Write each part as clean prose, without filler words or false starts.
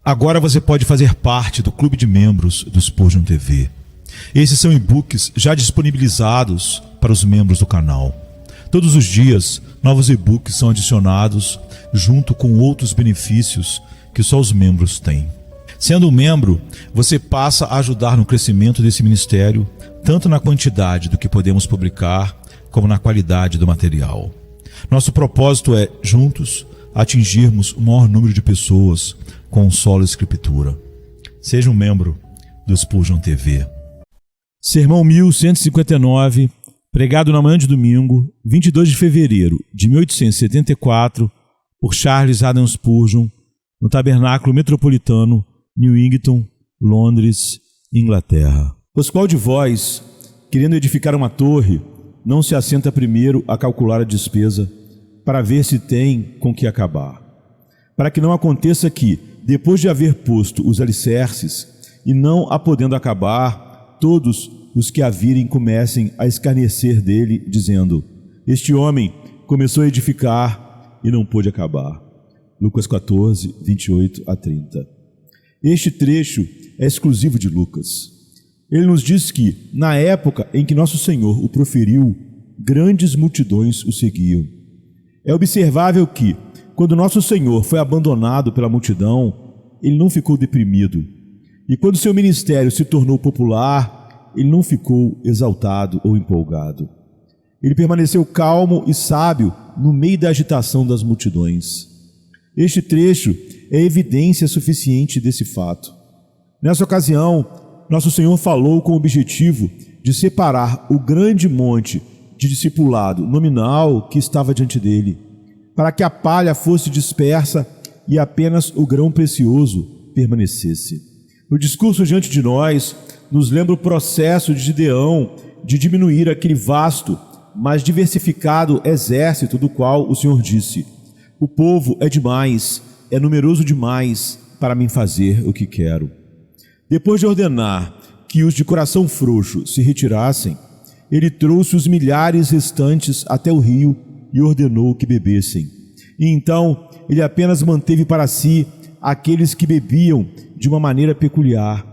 Agora você pode fazer parte do clube de membros do Spurgeon TV. Esses são e-books já disponibilizados para os membros do canal. Todos os dias, novos e-books são adicionados junto com outros benefícios que só os membros têm. Sendo um membro, você passa a ajudar no crescimento desse ministério, tanto na quantidade do que podemos publicar, como na qualidade do material. Nosso propósito é, juntos, atingirmos o maior número de pessoas com solo escritura. Seja um membro do Spurgeon TV. Sermão 1159, pregado na manhã de domingo, 22 de fevereiro de 1874, por Charles Haddon Spurgeon, no Tabernáculo Metropolitano, Newington, Londres, Inglaterra. Pois qual de vós, querendo edificar uma torre, não se assenta primeiro a calcular a despesa, para ver se tem com que acabar? Para que não aconteça que, depois de haver posto os alicerces, e não a podendo acabar, todos os que a virem comecem a escarnecer dele, dizendo: este homem começou a edificar e não pôde acabar. Lucas 14, 28 a 30. Este trecho é exclusivo de Lucas. Ele nos diz que, na época em que Nosso Senhor o proferiu, grandes multidões o seguiam. É observável que, quando Nosso Senhor foi abandonado pela multidão, ele não ficou deprimido. E quando seu ministério se tornou popular, ele não ficou exaltado ou empolgado. Ele permaneceu calmo e sábio no meio da agitação das multidões. Este trecho é evidência suficiente desse fato. Nessa ocasião, Nosso Senhor falou com o objetivo de separar o grande monte de discipulado nominal que estava diante dele, para que a palha fosse dispersa e apenas o grão precioso permanecesse. O discurso diante de nós nos lembra o processo de Gideão de diminuir aquele vasto, mas diversificado exército do qual o Senhor disse: o povo é demais, é numeroso demais para mim fazer o que quero. Depois de ordenar que os de coração frouxo se retirassem, ele trouxe os milhares restantes até o rio e ordenou que bebessem. E então ele apenas manteve para si aqueles que bebiam de uma maneira peculiar,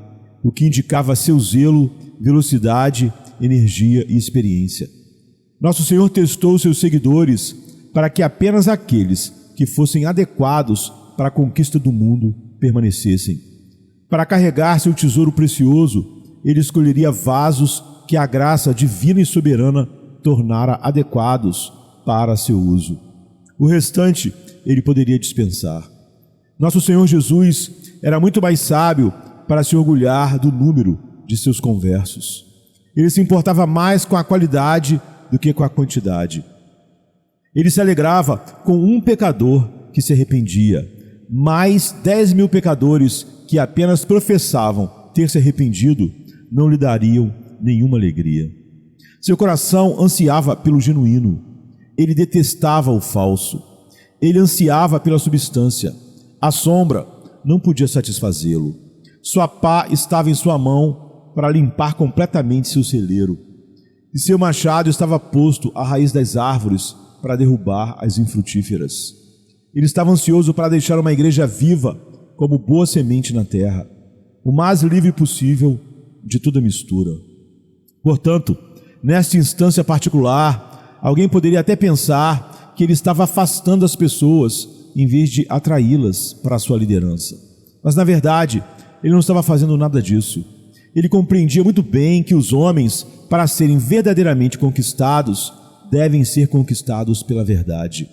o que indicava seu zelo, velocidade, energia e experiência. Nosso Senhor testou seus seguidores para que apenas aqueles que fossem adequados para a conquista do mundo permanecessem. Para carregar seu tesouro precioso, ele escolheria vasos que a graça divina e soberana tornara adequados para seu uso. O restante ele poderia dispensar. Nosso Senhor Jesus era muito mais sábio para se orgulhar do número de seus conversos. Ele se importava mais com a qualidade do que com a quantidade. Ele se alegrava com um pecador que se arrependia, mais 10.000 pecadores que apenas professavam ter se arrependido não lhe dariam nenhuma alegria. Seu coração ansiava pelo genuíno. Ele detestava o falso. Ele ansiava pela substância. A sombra não podia satisfazê-lo. Sua pá estava em sua mão para limpar completamente seu celeiro. E seu machado estava posto à raiz das árvores para derrubar as infrutíferas. Ele estava ansioso para deixar uma igreja viva como boa semente na terra, o mais livre possível de toda mistura. Portanto, nesta instância particular, alguém poderia até pensar que ele estava afastando as pessoas em vez de atraí-las para a sua liderança. Mas, na verdade, ele não estava fazendo nada disso. Ele compreendia muito bem que os homens, para serem verdadeiramente conquistados, devem ser conquistados pela verdade.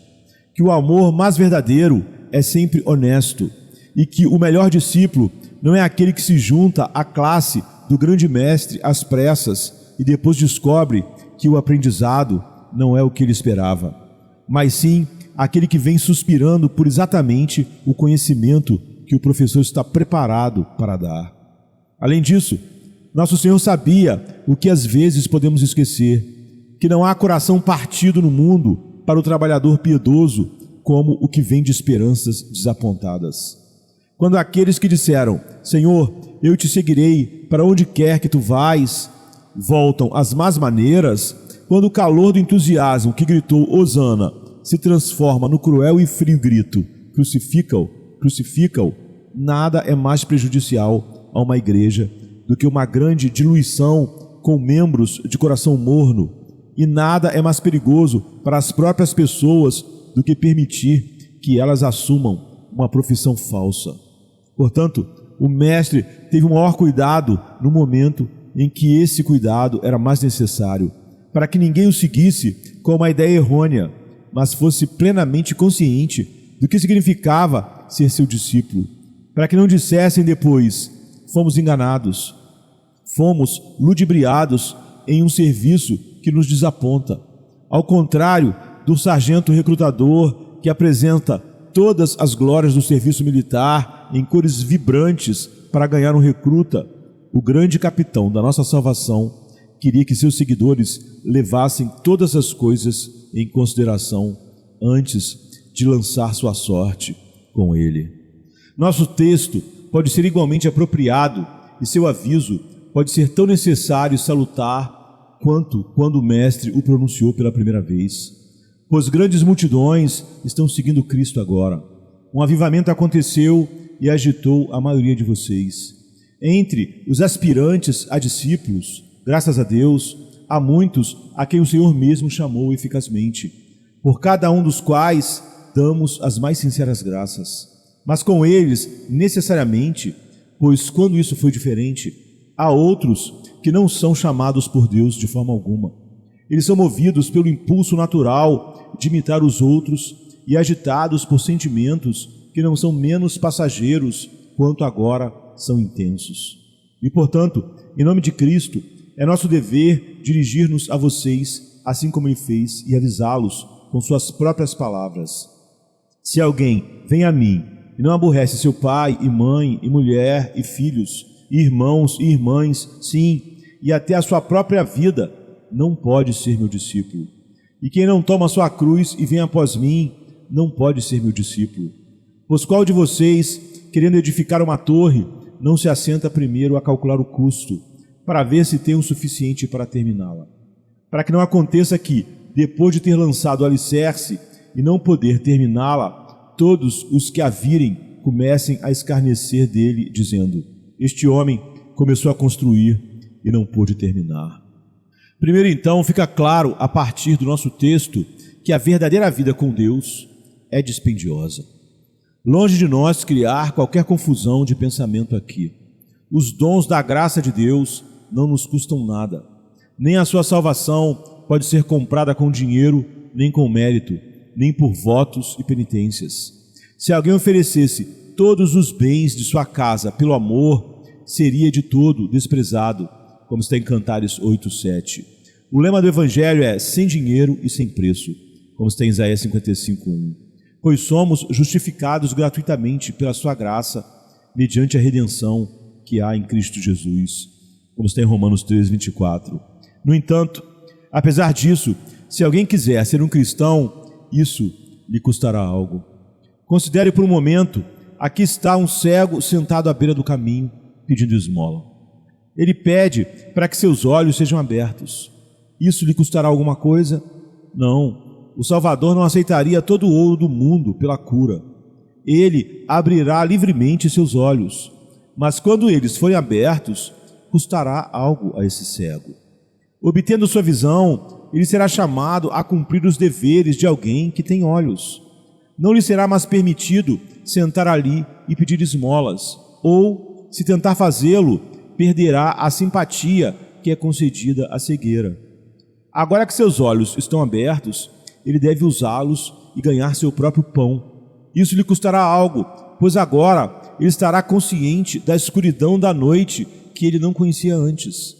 Que o amor mais verdadeiro é sempre honesto e que o melhor discípulo não é aquele que se junta à classe do grande mestre às pressas e depois descobre que o aprendizado não é o que ele esperava, mas sim aquele que vem suspirando por exatamente o conhecimento que o professor está preparado para dar. Além disso, Nosso Senhor sabia o que às vezes podemos esquecer, que não há coração partido no mundo para o trabalhador piedoso como o que vem de esperanças desapontadas. Quando aqueles que disseram: Senhor, eu te seguirei para onde quer que tu vais, voltam às más maneiras, quando o calor do entusiasmo que gritou Hosana se transforma no cruel e frio grito: crucifica-o, crucifica-o, nada é mais prejudicial a uma igreja do que uma grande diluição com membros de coração morno, e nada é mais perigoso para as próprias pessoas do que permitir que elas assumam uma profissão falsa. Portanto, o mestre teve o maior cuidado no momento em que esse cuidado era mais necessário, para que ninguém o seguisse com uma ideia errônea, mas fosse plenamente consciente do que significava ser seu discípulo, para que não dissessem depois: fomos enganados, fomos ludibriados em um serviço que nos desaponta. Ao contrário do sargento recrutador que apresenta todas as glórias do serviço militar em cores vibrantes para ganhar um recruta, o grande capitão da nossa salvação queria que seus seguidores levassem todas as coisas em consideração antes de lançar sua sorte com ele. Nosso texto pode ser igualmente apropriado e seu aviso pode ser tão necessário e salutar quanto quando o mestre o pronunciou pela primeira vez. Pois grandes multidões estão seguindo Cristo agora. Um avivamento aconteceu e agitou a maioria de vocês. Entre os aspirantes a discípulos, graças a Deus, há muitos a quem o Senhor mesmo chamou eficazmente, por cada um dos quais damos as mais sinceras graças. Mas com eles, necessariamente, pois quando isso foi diferente, há outros que não são chamados por Deus de forma alguma. Eles são movidos pelo impulso natural de imitar os outros e agitados por sentimentos que não são menos passageiros quanto agora são intensos. E, portanto, em nome de Cristo, é nosso dever dirigir-nos a vocês, assim como Ele fez, e avisá-los com suas próprias palavras. Se alguém vem a mim e não aborrece seu pai e mãe e mulher e filhos, e irmãos e irmãs, sim, e até a sua própria vida, não pode ser meu discípulo. E quem não toma sua cruz e vem após mim, não pode ser meu discípulo. Pois qual de vocês, querendo edificar uma torre, não se assenta primeiro a calcular o custo, para ver se tem o suficiente para terminá-la? Para que não aconteça que, depois de ter lançado o alicerce e não poder terminá-la, todos os que a virem comecem a escarnecer dele, dizendo: este homem começou a construir e não pôde terminar. Primeiro, então, fica claro, a partir do nosso texto, que a verdadeira vida com Deus é dispendiosa. Longe de nós criar qualquer confusão de pensamento aqui. Os dons da graça de Deus não nos custam nada. Nem a sua salvação pode ser comprada com dinheiro, nem com mérito, nem por votos e penitências. Se alguém oferecesse todos os bens de sua casa pelo amor, seria de todo desprezado, como está em Cantares 8:7. O lema do Evangelho é sem dinheiro e sem preço, como está em Isaías 55:1. Pois somos justificados gratuitamente pela sua graça, mediante a redenção que há em Cristo Jesus, como está em Romanos 3:24. No entanto, apesar disso, se alguém quiser ser um cristão, isso lhe custará algo. Considere por um momento, aqui está um cego sentado à beira do caminho, pedindo esmola. Ele pede para que seus olhos sejam abertos. Isso lhe custará alguma coisa? Não. O Salvador não aceitaria todo o ouro do mundo pela cura. Ele abrirá livremente seus olhos, mas quando eles forem abertos, custará algo a esse cego. Obtendo sua visão, ele será chamado a cumprir os deveres de alguém que tem olhos. Não lhe será mais permitido sentar ali e pedir esmolas, ou, se tentar fazê-lo, perderá a simpatia que é concedida à cegueira. Agora que seus olhos estão abertos, ele deve usá-los e ganhar seu próprio pão. Isso lhe custará algo, pois agora ele estará consciente da escuridão da noite que ele não conhecia antes.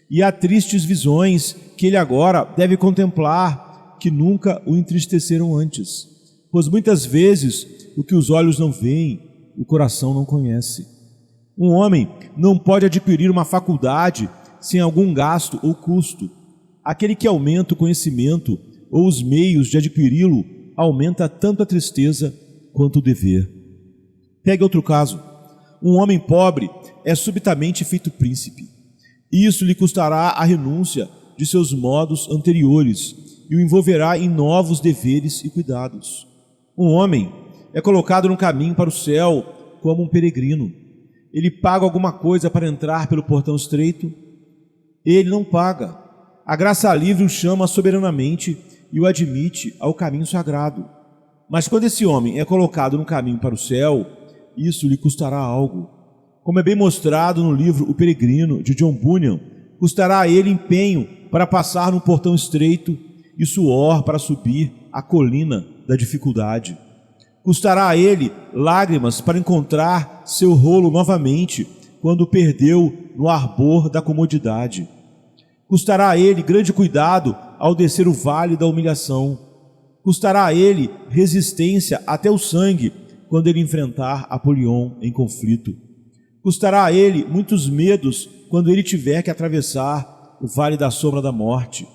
E há tristes visões que ele agora deve contemplar, que nunca o entristeceram antes. Pois muitas vezes o que os olhos não veem, o coração não conhece. Um homem não pode adquirir uma faculdade sem algum gasto ou custo. Aquele que aumenta o conhecimento ou os meios de adquiri-lo aumenta tanto a tristeza quanto o dever. Pegue outro caso. Um homem pobre é subitamente feito príncipe. Isso lhe custará a renúncia de seus modos anteriores e o envolverá em novos deveres e cuidados. Um homem é colocado no caminho para o céu como um peregrino. Ele paga alguma coisa para entrar pelo portão estreito? Ele não paga. A graça livre o chama soberanamente e o admite ao caminho sagrado. Mas quando esse homem é colocado no caminho para o céu, isso lhe custará algo. Como é bem mostrado no livro O Peregrino, de John Bunyan, custará a ele empenho para passar no portão estreito e suor para subir a colina da dificuldade. Custará a ele lágrimas para encontrar seu rolo novamente quando o perdeu no ardor da comodidade. Custará a ele grande cuidado ao descer o vale da humilhação. Custará a ele resistência até o sangue quando ele enfrentar Apolion em conflito. Custará a ele muitos medos quando ele tiver que atravessar o vale da sombra da morte.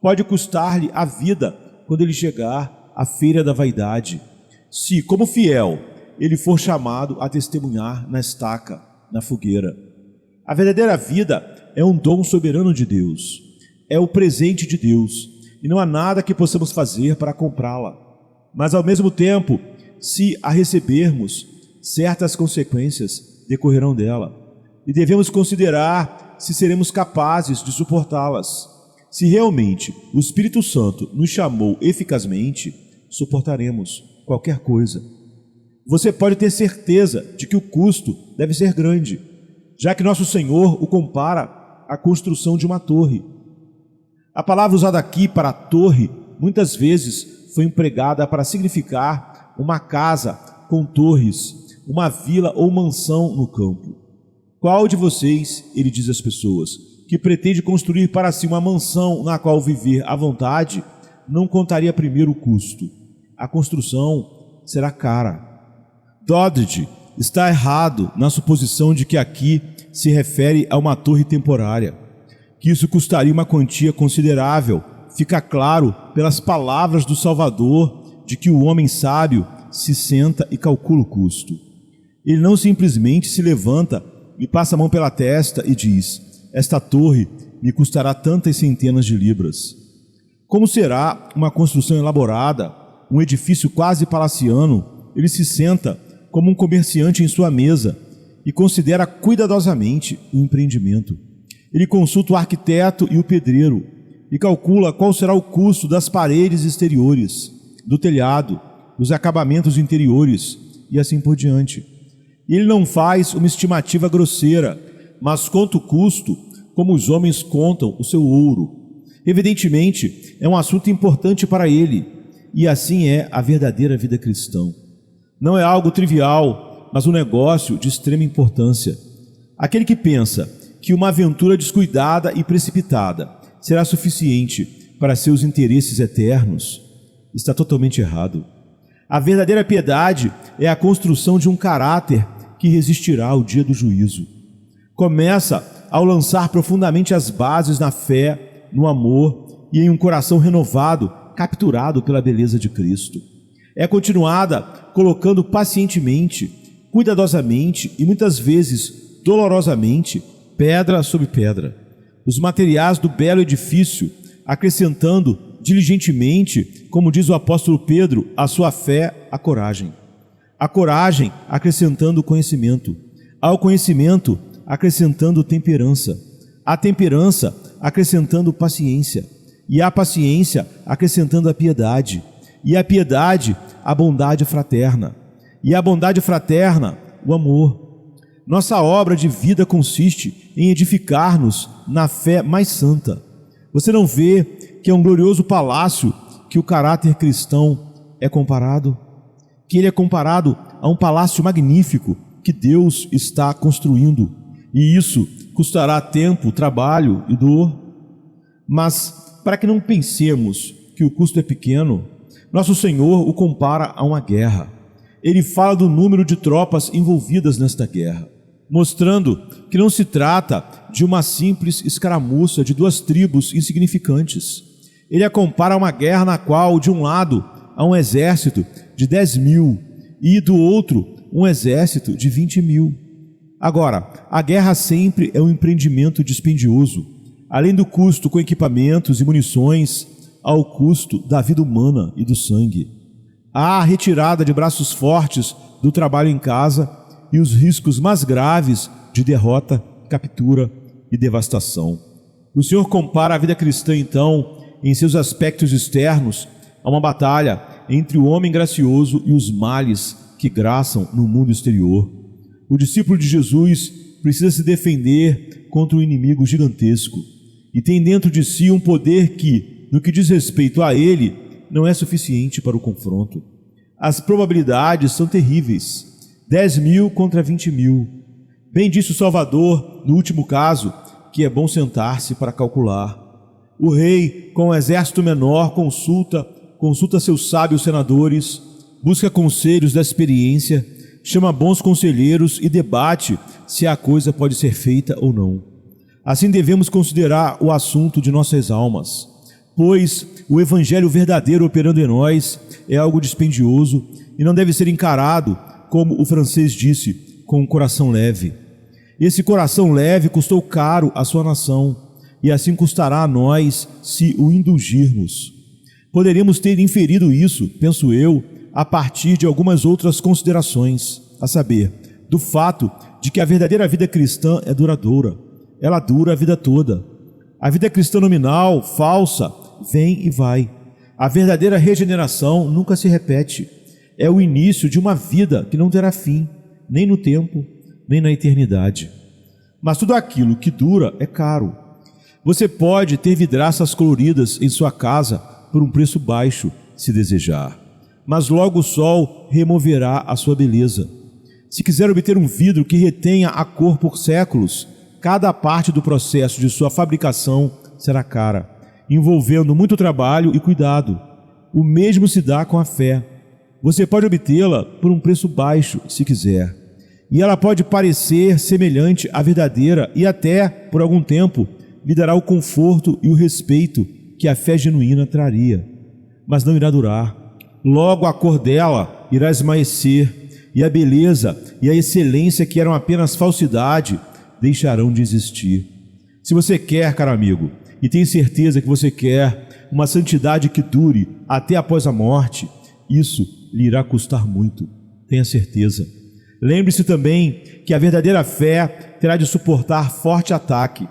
Pode custar-lhe a vida quando ele chegar à feira da vaidade. Se, como fiel, ele for chamado a testemunhar na estaca, na fogueira. A verdadeira vida é um dom soberano de Deus. É o presente de Deus. E não há nada que possamos fazer para comprá-la. Mas, ao mesmo tempo, se a recebermos, certas consequências decorrerão dela. E devemos considerar se seremos capazes de suportá-las. Se realmente o Espírito Santo nos chamou eficazmente, suportaremos qualquer coisa. Você pode ter certeza de que o custo deve ser grande, já que nosso Senhor o compara à construção de uma torre. A palavra usada aqui para torre muitas vezes foi empregada para significar uma casa com torres, uma vila ou mansão no campo. Qual de vocês, ele diz às pessoas, que pretende construir para si uma mansão na qual viver à vontade, não contaria primeiro o custo? A construção será cara. Doddridge está errado na suposição de que aqui se refere a uma torre temporária, que isso custaria uma quantia considerável. Fica claro pelas palavras do Salvador de que o homem sábio se senta e calcula o custo. Ele não simplesmente se levanta e passa a mão pela testa e diz: esta torre me custará tantas centenas de libras. Como será uma construção elaborada, um edifício quase palaciano? Ele se senta como um comerciante em sua mesa e considera cuidadosamente o empreendimento. Ele consulta o arquiteto e o pedreiro e calcula qual será o custo das paredes exteriores, do telhado, dos acabamentos interiores e assim por diante. Ele não faz uma estimativa grosseira, mas conta o custo como os homens contam o seu ouro. Evidentemente, é um assunto importante para ele, e assim é a verdadeira vida cristã. Não é algo trivial, mas um negócio de extrema importância. Aquele que pensa que uma aventura descuidada e precipitada será suficiente para seus interesses eternos está totalmente errado. A verdadeira piedade é a construção de um caráter que resistirá ao dia do juízo. Começa ao lançar profundamente as bases na fé, no amor e em um coração renovado, capturado pela beleza de Cristo. É continuada colocando pacientemente, cuidadosamente e muitas vezes dolorosamente pedra sobre pedra os materiais do belo edifício, acrescentando diligentemente, como diz o apóstolo Pedro, a sua fé, a coragem acrescentando o conhecimento, ao conhecimento acrescentando temperança, a temperança acrescentando paciência, e a paciência acrescentando a piedade, e a piedade a bondade fraterna, e a bondade fraterna o amor. Nossa obra de vida consiste em edificar-nos na fé mais santa. Você não vê que é um glorioso palácio que o caráter cristão é comparado? Que ele é comparado a um palácio magnífico que Deus está construindo, e isso custará tempo, trabalho e dor. Mas, para que não pensemos que o custo é pequeno, nosso Senhor o compara a uma guerra. Ele fala do número de tropas envolvidas nesta guerra, mostrando que não se trata de uma simples escaramuça de duas tribos insignificantes. Ele a compara a uma guerra na qual, de um lado, há um exército de 10.000 e, do outro, um exército de 20.000. Agora, a guerra sempre é um empreendimento dispendioso. Além do custo com equipamentos e munições, há o custo da vida humana e do sangue. Há a retirada de braços fortes do trabalho em casa e os riscos mais graves de derrota, captura e devastação. O Senhor compara a vida cristã, então, em seus aspectos externos, a uma batalha entre o homem gracioso e os males que graçam no mundo exterior. O discípulo de Jesus precisa se defender contra um inimigo gigantesco e tem dentro de si um poder que, no que diz respeito a ele, não é suficiente para o confronto. As probabilidades são terríveis. 10.000 contra 20.000. Bem disse o Salvador, no último caso, que é bom sentar-se para calcular. O rei, com um exército menor, consulta seus sábios senadores, busca conselhos da experiência, chama bons conselheiros e debate se a coisa pode ser feita ou não. Assim devemos considerar o assunto de nossas almas, pois o evangelho verdadeiro operando em nós é algo dispendioso e não deve ser encarado, como o francês disse, com um coração leve. Esse coração leve custou caro à sua nação, e assim custará a nós se o indulgirmos. Poderíamos ter inferido isso, penso eu, a partir de algumas outras considerações, a saber, do fato de que a verdadeira vida cristã é duradoura. Ela dura a vida toda. A vida cristã nominal, falsa, vem e vai. A verdadeira regeneração nunca se repete. É o início de uma vida que não terá fim, nem no tempo, nem na eternidade. Mas tudo aquilo que dura é caro. Você pode ter vidraças coloridas em sua casa por um preço baixo, se desejar, mas logo o sol removerá a sua beleza. Se quiser obter um vidro que retenha a cor por séculos, cada parte do processo de sua fabricação será cara, envolvendo muito trabalho e cuidado. O mesmo se dá com a fé. Você pode obtê-la por um preço baixo, se quiser, e ela pode parecer semelhante à verdadeira e até, por algum tempo, lhe dará o conforto e o respeito que a fé genuína traria, mas não irá durar. Logo a cor dela irá esmaecer, e a beleza e a excelência que eram apenas falsidade deixarão de existir. Se você quer, caro amigo, e tem certeza que você quer uma santidade que dure até após a morte, isso lhe irá custar muito, tenha certeza. Lembre-se também que a verdadeira fé terá de suportar forte ataque,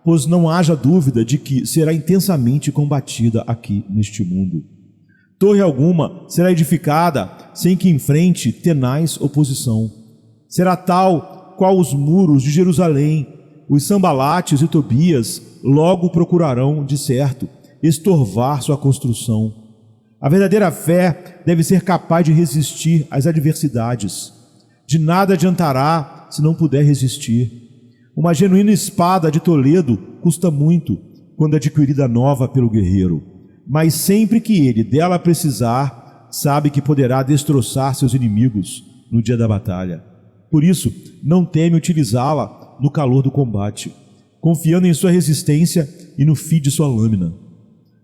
pois não haja dúvida de que será intensamente combatida aqui neste mundo. Torre alguma será edificada sem que enfrente tenaz oposição. Será tal qual os muros de Jerusalém. Os Sambalates e Tobias logo procurarão, de certo, estorvar sua construção. A verdadeira fé deve ser capaz de resistir às adversidades. De nada adiantará se não puder resistir. Uma genuína espada de Toledo custa muito quando adquirida nova pelo guerreiro, mas sempre que ele dela precisar, sabe que poderá destroçar seus inimigos no dia da batalha. Por isso, não teme utilizá-la no calor do combate, confiando em sua resistência e no fio de sua lâmina.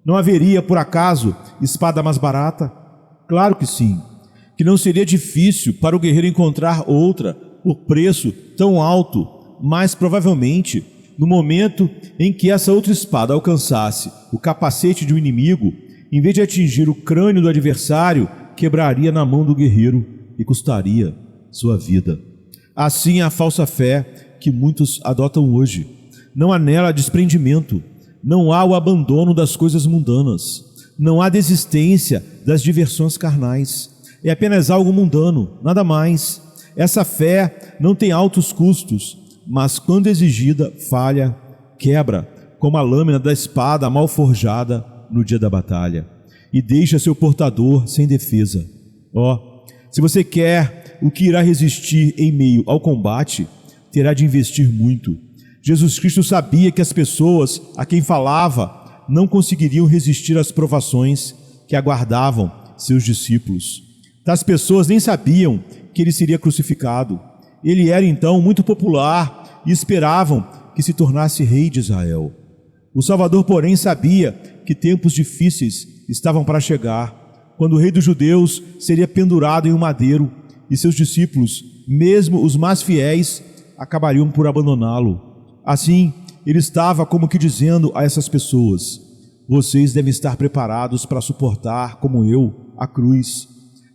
Não haveria, por acaso, espada mais barata? Claro que sim, que não seria difícil para o guerreiro encontrar outra por preço tão alto, mas provavelmente, no momento em que essa outra espada alcançasse o capacete de um inimigo, em vez de atingir o crânio do adversário, quebraria na mão do guerreiro e custaria sua vida. Assim é a falsa fé que muitos adotam hoje. Não há nela desprendimento, não há o abandono das coisas mundanas, não há desistência das diversões carnais. É apenas algo mundano, nada mais. Essa fé não tem altos custos, mas quando exigida, falha, quebra, como a lâmina da espada mal forjada no dia da batalha, e deixa seu portador sem defesa. Se você quer o que irá resistir em meio ao combate, terá de investir muito. Jesus Cristo sabia que as pessoas a quem falava não conseguiriam resistir às provações que aguardavam seus discípulos. Tais pessoas nem sabiam que ele seria crucificado. Ele era então muito popular e esperavam que se tornasse rei de Israel. O Salvador, porém, sabia que tempos difíceis estavam para chegar, quando o rei dos judeus seria pendurado em um madeiro e seus discípulos, mesmo os mais fiéis, acabariam por abandoná-lo. Assim, ele estava como que dizendo a essas pessoas: vocês devem estar preparados para suportar, como eu, a cruz.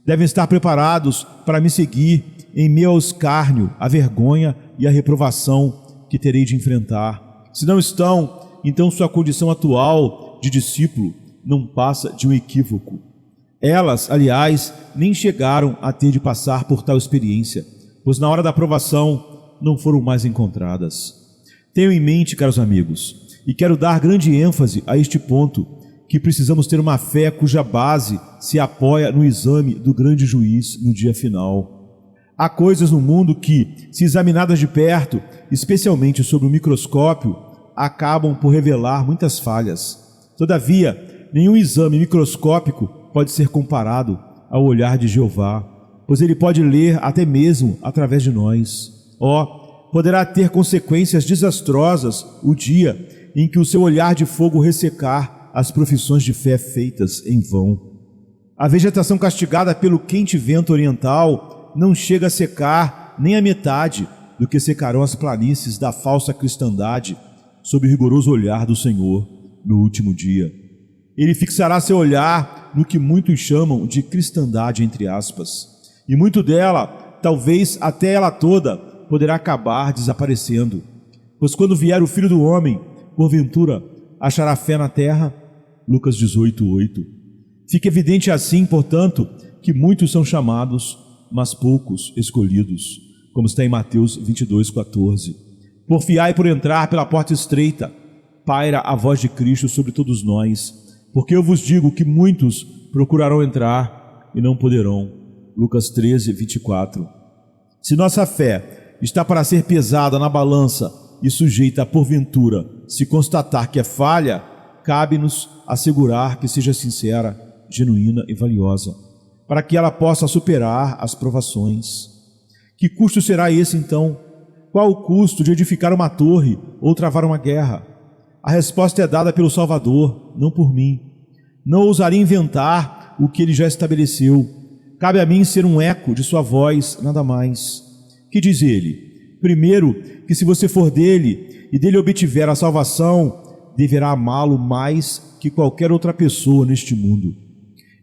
Devem estar preparados para me seguir em meio ao escárnio, a vergonha e a reprovação que terei de enfrentar. Se não estão, então sua condição atual de discípulo não passa de um equívoco. Elas, aliás, nem chegaram a ter de passar por tal experiência, pois na hora da aprovação não foram mais encontradas. Tenho em mente, caros amigos, e quero dar grande ênfase a este ponto, que precisamos ter uma fé cuja base se apoia no exame do grande juiz no dia final. Há coisas no mundo que, se examinadas de perto, especialmente sob o microscópio, acabam por revelar muitas falhas. Todavia, nenhum exame microscópico pode ser comparado ao olhar de Jeová, pois ele pode ler até mesmo através de nós. Poderá ter consequências desastrosas o dia em que o seu olhar de fogo ressecar as profissões de fé feitas em vão. A vegetação castigada pelo quente vento oriental não chega a secar nem a metade do que secarão as planícies da falsa cristandade sob o rigoroso olhar do Senhor no último dia. Ele fixará seu olhar no que muitos chamam de cristandade, entre aspas, e muito dela, talvez até ela toda, poderá acabar desaparecendo. Pois quando vier o Filho do Homem, porventura, achará fé na terra? Lucas 18:8. Fica evidente assim, portanto, que muitos são chamados, mas poucos escolhidos, como está em Mateus 22:14. Porfiai por entrar pela porta estreita, paira a voz de Cristo sobre todos nós, porque eu vos digo que muitos procurarão entrar e não poderão. Lucas 13:24. Se nossa fé está para ser pesada na balança e sujeita a porventura se constatar que é falha, cabe-nos assegurar que seja sincera, genuína e valiosa, para que ela possa superar as provações. Que custo será esse então? Qual o custo de edificar uma torre ou travar uma guerra? A resposta é dada pelo Salvador, não por mim. Não ousaria inventar o que ele já estabeleceu. Cabe a mim ser um eco de sua voz, nada mais. Que diz ele? Primeiro, que se você for dele e dele obtiver a salvação, deverá amá-lo mais que qualquer outra pessoa neste mundo.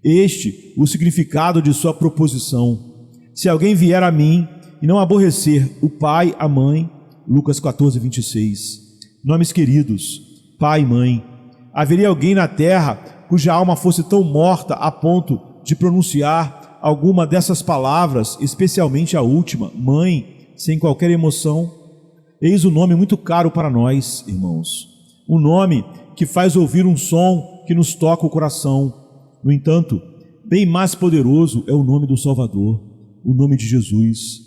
Este, o significado de sua proposição. Se alguém vier a mim e não aborrecer o pai, a mãe, Lucas 14:26. Nomes queridos, pai e mãe. Haveria alguém na terra cuja alma fosse tão morta a ponto de pronunciar alguma dessas palavras, especialmente a última, mãe, sem qualquer emoção? Eis um nome muito caro para nós, irmãos. Um nome que faz ouvir um som que nos toca o coração. No entanto, bem mais poderoso é o nome do Salvador, o nome de Jesus.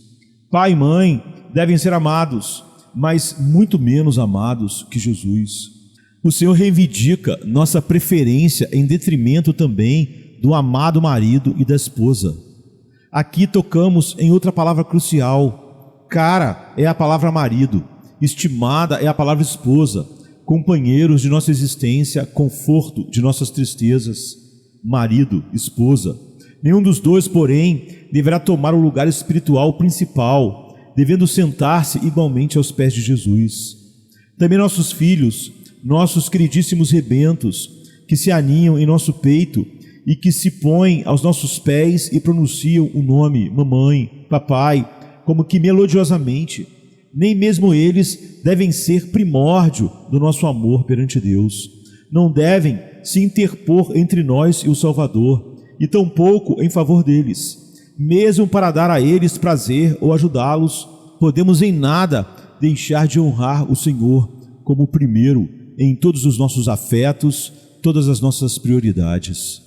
Pai e mãe devem ser amados, mas muito menos amados que Jesus. O Senhor reivindica nossa preferência em detrimento também do amado marido e da esposa. Aqui tocamos em outra palavra crucial. Cara é a palavra marido, estimada é a palavra esposa, companheiros de nossa existência, conforto de nossas tristezas, marido, esposa. Nenhum dos dois, porém, deverá tomar o lugar espiritual principal, devendo sentar-se igualmente aos pés de Jesus. Também nossos filhos, nossos queridíssimos rebentos, que se aninham em nosso peito e que se põem aos nossos pés e pronunciam o nome mamãe, papai, como que melodiosamente. Nem mesmo eles devem ser primórdio do nosso amor perante Deus. Não devem se interpor entre nós e o Salvador, e tampouco em favor deles. Mesmo para dar a eles prazer ou ajudá-los, podemos em nada deixar de honrar o Senhor como o primeiro em todos os nossos afetos, todas as nossas prioridades.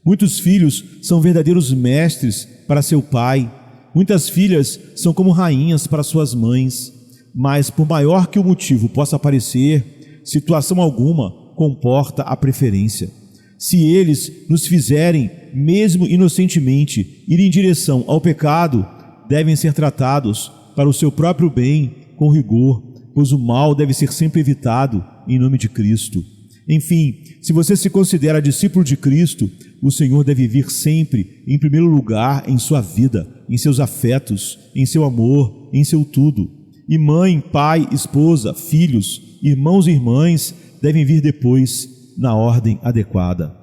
Muitos filhos são verdadeiros mestres para seu pai. Muitas filhas são como rainhas para suas mães, mas por maior que o motivo possa parecer, situação alguma comporta a preferência. Se eles nos fizerem, mesmo inocentemente, ir em direção ao pecado, devem ser tratados para o seu próprio bem com rigor, pois o mal deve ser sempre evitado em nome de Cristo. Enfim, se você se considera discípulo de Cristo, o Senhor deve vir sempre em primeiro lugar em sua vida, em seus afetos, em seu amor, em seu tudo. E mãe, pai, esposa, filhos, irmãos e irmãs devem vir depois, na ordem adequada.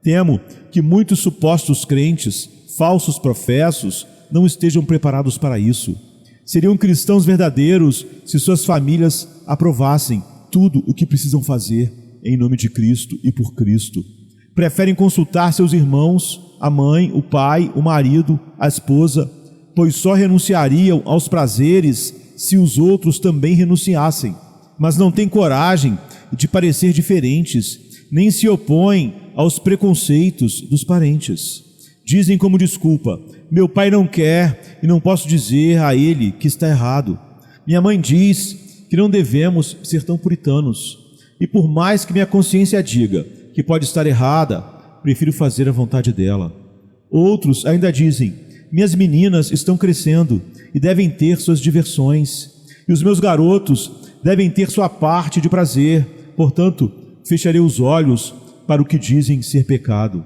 Temo que muitos supostos crentes, falsos professos, não estejam preparados para isso. Seriam cristãos verdadeiros se suas famílias aprovassem tudo o que precisam fazer em nome de Cristo e por Cristo. Preferem consultar seus irmãos, a mãe, o pai, o marido, a esposa, pois só renunciariam aos prazeres se os outros também renunciassem. Mas não têm coragem de parecer diferentes, nem se opõem aos preconceitos dos parentes. Dizem como desculpa: meu pai não quer e não posso dizer a ele que está errado. Minha mãe diz que não devemos ser tão puritanos. E por mais que minha consciência diga que pode estar errada, prefiro fazer a vontade dela. Outros ainda dizem: minhas meninas estão crescendo e devem ter suas diversões, e os meus garotos devem ter sua parte de prazer, portanto, fecharei os olhos para o que dizem ser pecado.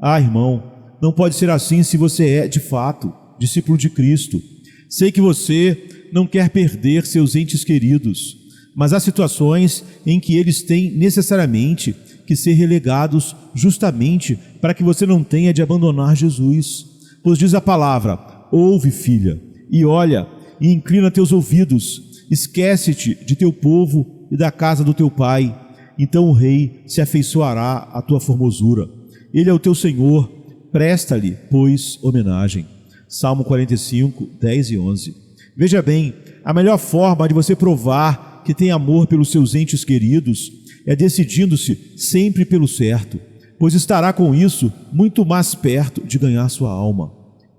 Ah, irmão, não pode ser assim se você é, de fato, discípulo de Cristo. Sei que você não quer perder seus entes queridos, mas há situações em que eles têm necessariamente que ser relegados justamente para que você não tenha de abandonar Jesus. Pois diz a palavra: ouve, filha, e olha, e inclina teus ouvidos, esquece-te de teu povo e da casa do teu pai. Então o rei se afeiçoará à tua formosura. Ele é o teu Senhor, presta-lhe, pois, homenagem. Salmo 45, 10 e 11. Veja bem, a melhor forma de você provar que tem amor pelos seus entes queridos é decidindo-se sempre pelo certo, pois estará com isso muito mais perto de ganhar sua alma.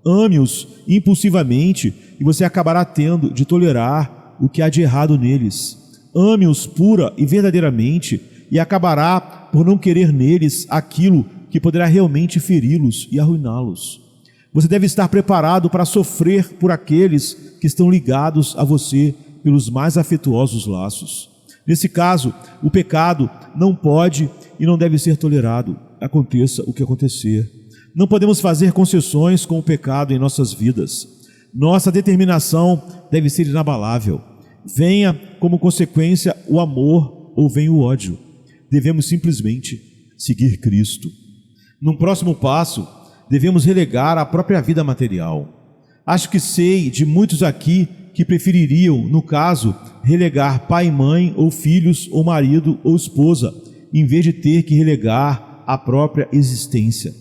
Ame-os impulsivamente e você acabará tendo de tolerar o que há de errado neles. Ame-os pura e verdadeiramente e acabará por não querer neles aquilo que poderá realmente feri-los e arruiná-los. Você deve estar preparado para sofrer por aqueles que estão ligados a você pelos mais afetuosos laços. Nesse caso, o pecado não pode e não deve ser tolerado, aconteça o que acontecer. Não podemos fazer concessões com o pecado em nossas vidas. Nossa determinação deve ser inabalável. Venha como consequência o amor ou venha o ódio. Devemos simplesmente seguir Cristo. Num próximo passo, devemos relegar a própria vida material. Acho que sei de muitos aqui que prefeririam, no caso, relegar pai e mãe, ou filhos, ou marido, ou esposa, em vez de ter que relegar a própria existência.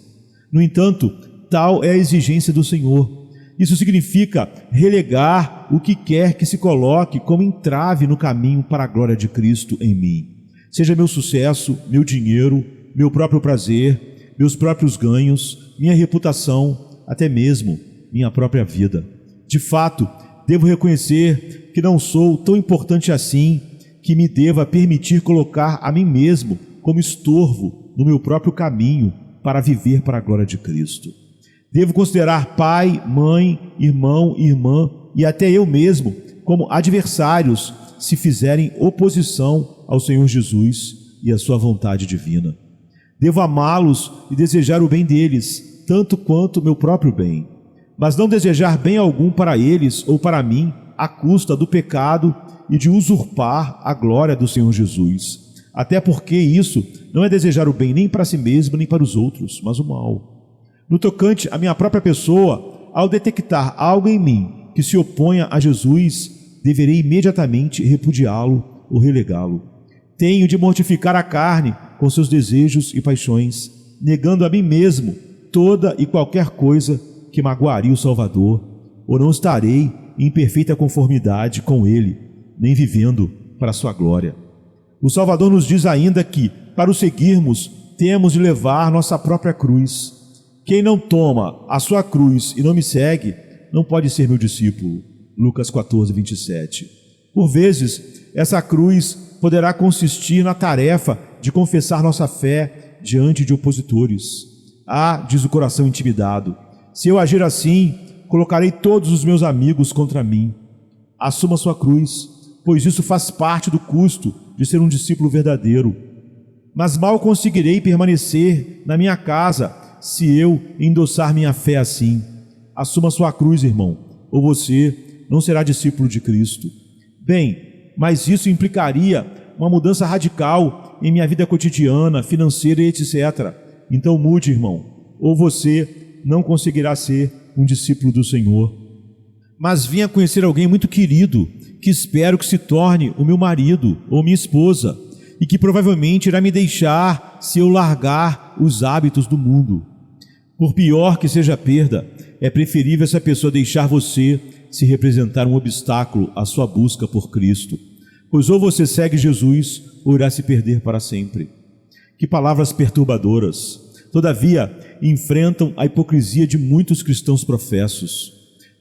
No entanto, tal é a exigência do Senhor. Isso significa relegar o que quer que se coloque como entrave no caminho para a glória de Cristo em mim. Seja meu sucesso, meu dinheiro, meu próprio prazer, meus próprios ganhos, minha reputação, até mesmo minha própria vida. De fato, devo reconhecer que não sou tão importante assim que me deva permitir colocar a mim mesmo como estorvo no meu próprio caminho para viver para a glória de Cristo. Devo considerar pai, mãe, irmão, irmã e até eu mesmo como adversários se fizerem oposição ao Senhor Jesus e à sua vontade divina. Devo amá-los e desejar o bem deles, tanto quanto o meu próprio bem, mas não desejar bem algum para eles ou para mim à custa do pecado e de usurpar a glória do Senhor Jesus. Até porque isso não é desejar o bem nem para si mesmo nem para os outros, mas o mal. No tocante à minha própria pessoa, ao detectar algo em mim que se oponha a Jesus, deverei imediatamente repudiá-lo ou relegá-lo. Tenho de mortificar a carne com seus desejos e paixões, negando a mim mesmo toda e qualquer coisa que magoaria o Salvador, ou não estarei em perfeita conformidade com Ele, nem vivendo para a sua glória. O Salvador nos diz ainda que, para o seguirmos, temos de levar nossa própria cruz. Quem não toma a sua cruz e não me segue, não pode ser meu discípulo. Lucas 14, 27. Por vezes, essa cruz poderá consistir na tarefa de confessar nossa fé diante de opositores. Ah, diz o coração intimidado, se eu agir assim, colocarei todos os meus amigos contra mim. Assuma sua cruz, pois isso faz parte do custo de ser um discípulo verdadeiro. Mas mal conseguirei permanecer na minha casa se eu endossar minha fé assim. Assuma sua cruz, irmão, ou você não será discípulo de Cristo. Bem, mas isso implicaria uma mudança radical em minha vida cotidiana, financeira e etc. Então mude, irmão, ou você não conseguirá ser um discípulo do Senhor. Mas vim a conhecer alguém muito querido, que espero que se torne o meu marido ou minha esposa, e que provavelmente irá me deixar se eu largar os hábitos do mundo. Por pior que seja a perda, é preferível essa pessoa deixar você se representar um obstáculo à sua busca por Cristo, pois ou você segue Jesus ou irá se perder para sempre. Que palavras perturbadoras! Todavia, enfrentam a hipocrisia de muitos cristãos professos.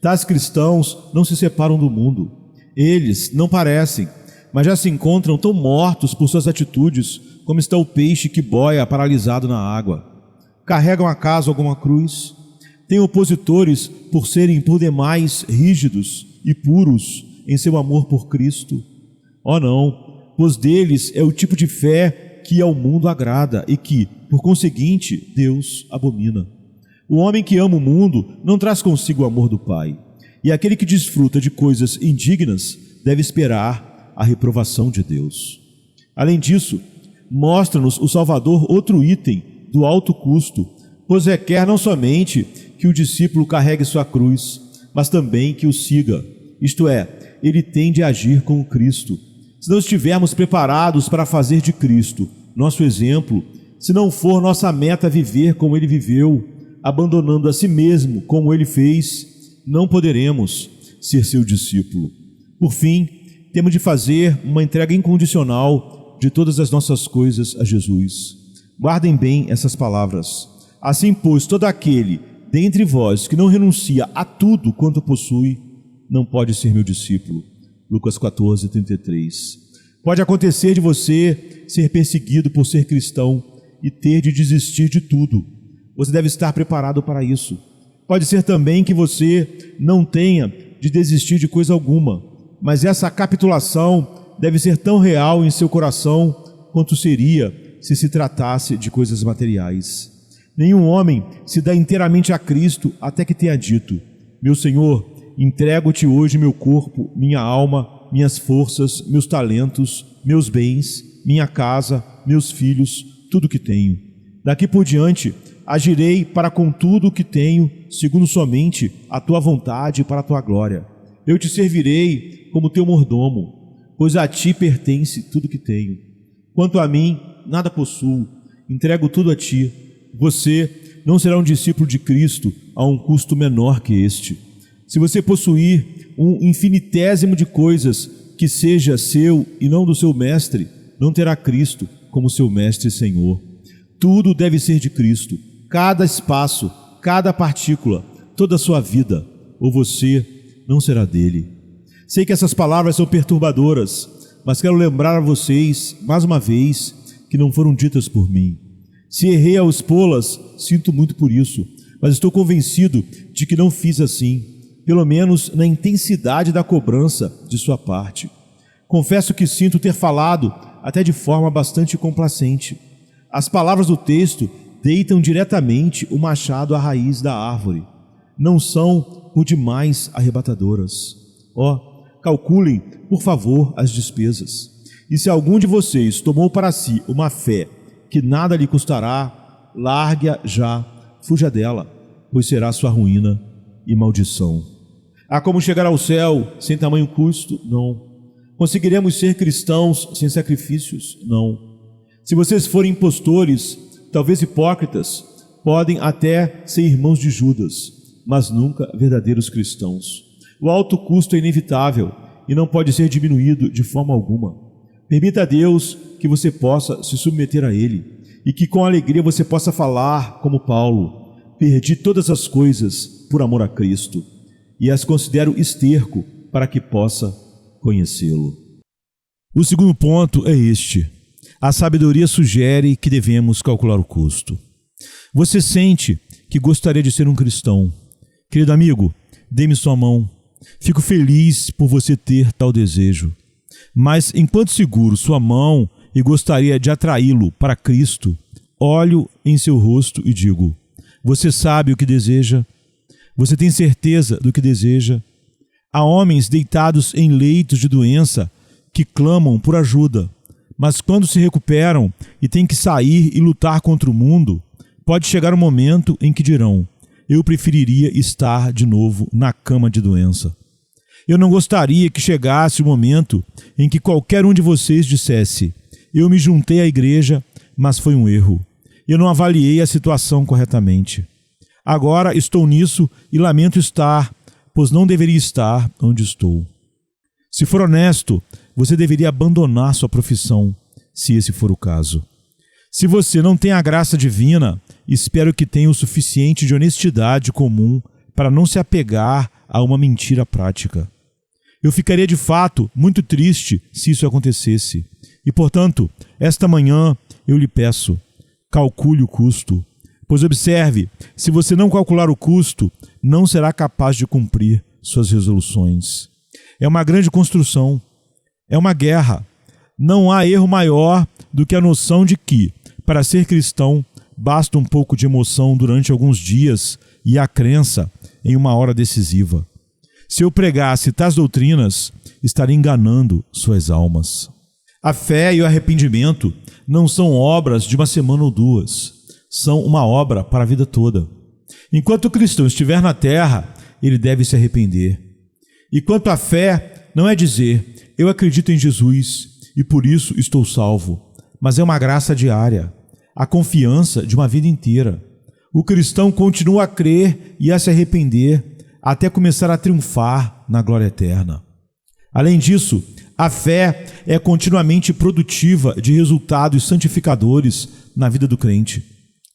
Tais cristãos não se separam do mundo. Eles não parecem, mas já se encontram tão mortos por suas atitudes como está o peixe que boia paralisado na água. Carregam acaso alguma cruz? Têm opositores por serem por demais rígidos e puros em seu amor por Cristo? Oh não, pois deles é o tipo de fé que ao mundo agrada e que, por conseguinte, Deus abomina. O homem que ama o mundo não traz consigo o amor do Pai, e aquele que desfruta de coisas indignas deve esperar a reprovação de Deus. Além disso, mostra-nos o Salvador outro item do alto custo, pois requer não somente que o discípulo carregue sua cruz, mas também que o siga, isto é, ele tem de agir com o Cristo. Se não estivermos preparados para fazer de Cristo nosso exemplo, se não for nossa meta viver como ele viveu, abandonando a si mesmo como ele fez, não poderemos ser seu discípulo. Por fim, temos de fazer uma entrega incondicional de todas as nossas coisas a Jesus. Guardem bem essas palavras. Assim, pois, todo aquele dentre vós que não renuncia a tudo quanto possui, não pode ser meu discípulo. Lucas 14:33. Pode acontecer de você ser perseguido por ser cristão e ter de desistir de tudo. Você deve estar preparado para isso. Pode ser também que você não tenha de desistir de coisa alguma, mas essa capitulação deve ser tão real em seu coração quanto seria se tratasse de coisas materiais. Nenhum homem se dá inteiramente a Cristo até que tenha dito: meu Senhor, entrego-te hoje meu corpo, minha alma, minhas forças, meus talentos, meus bens, minha casa, meus filhos, tudo que tenho. Daqui por diante, agirei para com tudo o que tenho, segundo somente a tua vontade e para a tua glória. Eu te servirei como teu mordomo, pois a ti pertence tudo que tenho. Quanto a mim, nada possuo, entrego tudo a ti. Você não será um discípulo de Cristo a um custo menor que este. Se você possuir um infinitésimo de coisas que seja seu e não do seu mestre, não terá Cristo como seu mestre e Senhor. Tudo deve ser de Cristo, cada espaço, cada partícula, toda a sua vida, ou você não será dele. Sei que essas palavras são perturbadoras, mas quero lembrar a vocês, mais uma vez, que não foram ditas por mim. Se errei ao expô-las, sinto muito por isso, mas estou convencido de que não fiz assim, pelo menos na intensidade da cobrança de sua parte. Confesso que sinto ter falado até de forma bastante complacente. As palavras do texto deitam diretamente o machado à raiz da árvore. Não são por demais arrebatadoras. Calculem, por favor, as despesas. E se algum de vocês tomou para si uma fé que nada lhe custará, largue-a já, fuja dela, pois será sua ruína e maldição. Há como chegar ao céu sem tamanho custo? Não. Conseguiremos ser cristãos sem sacrifícios? Não. Se vocês forem impostores, talvez hipócritas, podem até ser irmãos de Judas, mas nunca verdadeiros cristãos. O alto custo é inevitável e não pode ser diminuído de forma alguma. Permita a Deus que você possa se submeter a Ele e que com alegria você possa falar como Paulo: perdi todas as coisas por amor a Cristo e as considero esterco para que possa conhecê-lo. O segundo ponto é este: a sabedoria sugere que devemos calcular o custo. Você sente que gostaria de ser um cristão. Querido amigo, dê-me sua mão. Fico feliz por você ter tal desejo. Mas enquanto seguro sua mão e gostaria de atraí-lo para Cristo, olho em seu rosto e digo: você sabe o que deseja? Você tem certeza do que deseja? Há homens deitados em leitos de doença que clamam por ajuda, mas quando se recuperam e têm que sair e lutar contra o mundo, pode chegar um momento em que dirão: eu preferiria estar de novo na cama de doença. Eu não gostaria que chegasse o momento em que qualquer um de vocês dissesse: eu me juntei à igreja, mas foi um erro. Eu não avaliei a situação corretamente. Agora estou nisso e lamento estar, pois não deveria estar onde estou. Se for honesto, você deveria abandonar sua profissão, se esse for o caso. Se você não tem a graça divina, espero que tenha o suficiente de honestidade comum para não se apegar a uma mentira prática. Eu ficaria de fato muito triste se isso acontecesse. E, portanto, esta manhã eu lhe peço, calcule o custo. Pois observe, se você não calcular o custo, não será capaz de cumprir suas resoluções. É uma grande construção, é uma guerra. Não há erro maior do que a noção de que, para ser cristão, basta um pouco de emoção durante alguns dias e a crença em uma hora decisiva. Se eu pregasse tais doutrinas, estaria enganando suas almas. A fé e o arrependimento não são obras de uma semana ou duas. São uma obra para a vida toda. Enquanto o cristão estiver na terra, ele deve se arrepender. E quanto à fé, não é dizer, eu acredito em Jesus e por isso estou salvo, mas é uma graça diária, a confiança de uma vida inteira. O cristão continua a crer e a se arrepender até começar a triunfar na glória eterna. Além disso, a fé é continuamente produtiva de resultados santificadores na vida do crente.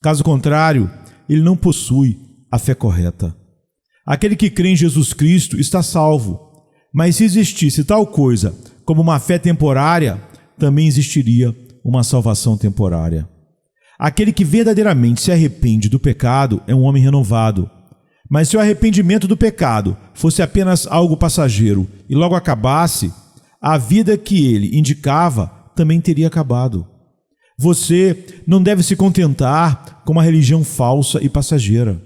Caso contrário, ele não possui a fé correta. Aquele que crê em Jesus Cristo está salvo, mas se existisse tal coisa como uma fé temporária, também existiria uma salvação temporária. Aquele que verdadeiramente se arrepende do pecado é um homem renovado. Mas se o arrependimento do pecado fosse apenas algo passageiro e logo acabasse, a vida que ele indicava também teria acabado. Você não deve se contentar com uma religião falsa e passageira.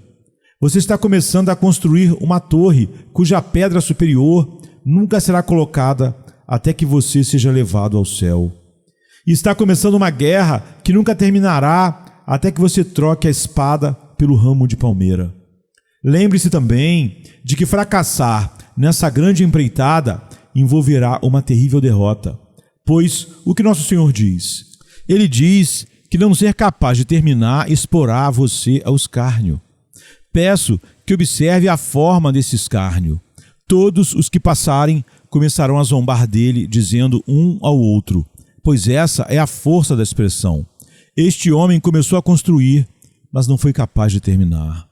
Você está começando a construir uma torre cuja pedra superior nunca será colocada até que você seja levado ao céu. E está começando uma guerra que nunca terminará até que você troque a espada pelo ramo de palmeira. Lembre-se também de que fracassar nessa grande empreitada envolverá uma terrível derrota, pois o que nosso Senhor diz? Ele diz que não ser capaz de terminar exporá você ao escárnio. Peço que observe a forma desse escárnio. Todos os que passarem começarão a zombar dele, dizendo um ao outro, pois essa é a força da expressão. Este homem começou a construir, mas não foi capaz de terminar.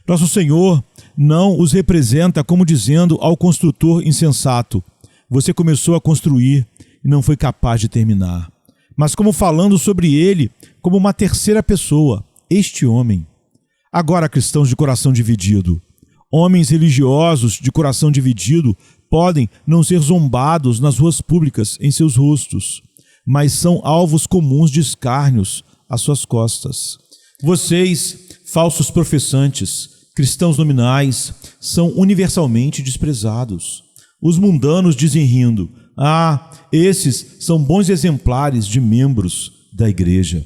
Nosso Senhor não os representa como dizendo ao construtor insensato, você começou a construir e não foi capaz de terminar, mas como falando sobre ele como uma terceira pessoa, este homem. Agora, cristãos de coração dividido, homens religiosos de coração dividido podem não ser zombados nas ruas públicas em seus rostos, mas são alvos comuns de escárnios às suas costas. Vocês, falsos professantes, cristãos nominais, são universalmente desprezados. Os mundanos dizem rindo, esses são bons exemplares de membros da igreja.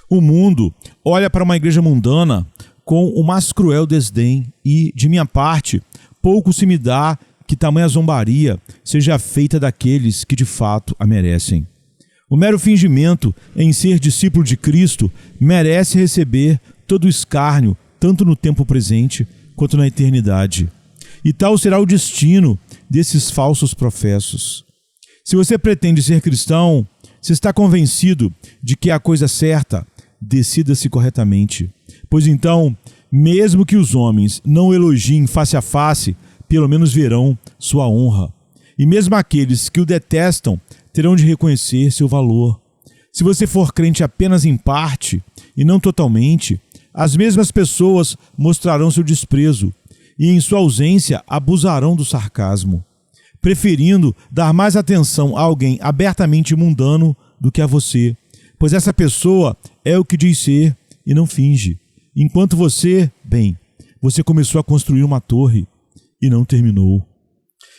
O mundo olha para uma igreja mundana com o mais cruel desdém e, de minha parte, pouco se me dá que tamanha zombaria seja feita daqueles que de fato a merecem. O mero fingimento em ser discípulo de Cristo merece receber todo o escárnio, tanto no tempo presente quanto na eternidade. E tal será o destino desses falsos professos. Se você pretende ser cristão, se está convencido de que é a coisa certa, decida-se corretamente. Pois então, mesmo que os homens não o elogiem face a face, pelo menos verão sua honra. E mesmo aqueles que o detestam terão de reconhecer seu valor. Se você for crente apenas em parte e não totalmente, as mesmas pessoas mostrarão seu desprezo e, em sua ausência, abusarão do sarcasmo, preferindo dar mais atenção a alguém abertamente mundano do que a você, pois essa pessoa é o que diz ser e não finge, enquanto você começou a construir uma torre e não terminou.